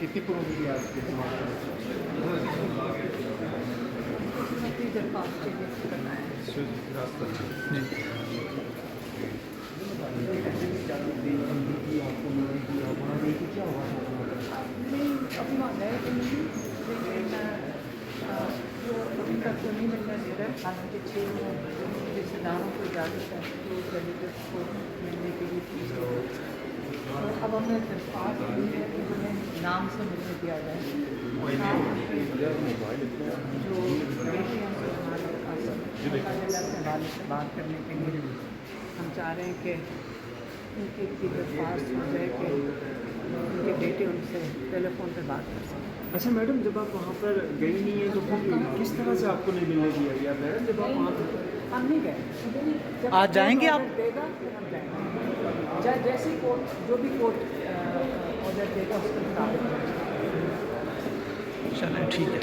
کتنی پروفٹ آپ کے درخواست نہیں ابھی وہاں گئے تو نہیں لیکن جو ابھی تک تو نہیں ملنا دے رہا ہے، حالانکہ 6 رشتے داروں کو اجازت ہے تو ریلیٹیوس کو ملنے کے لیے پوچھ رہے تو اب ہم نے درخواست دی ہے کہ انہیں نام سے ملنے دیا جائے جو بیٹے ہیں ہمارے اپنے والد سے بات کرنے کے لیے ہم چاہ رہے ہیں کہ ان کی درخواست ہو جائے کہ ان کے بیٹے ان سے ٹیلی فون پہ بات کر سکیں۔ اچھا میڈم، جب آپ وہاں پر گئی نہیں ہیں تو پھر کس طرح سے آپ کو نہیں ملنے دیا گیا؟ میڈم جب آپ وہاں پر ہم نہیں گئے، آج جائیں گے آپ؟ دے گا پھر ہم جائیں گے، جیسی کورٹ جو بھی کورٹ آرڈر دے گا اس کے مطابق۔ چلیں ٹھیک ہے۔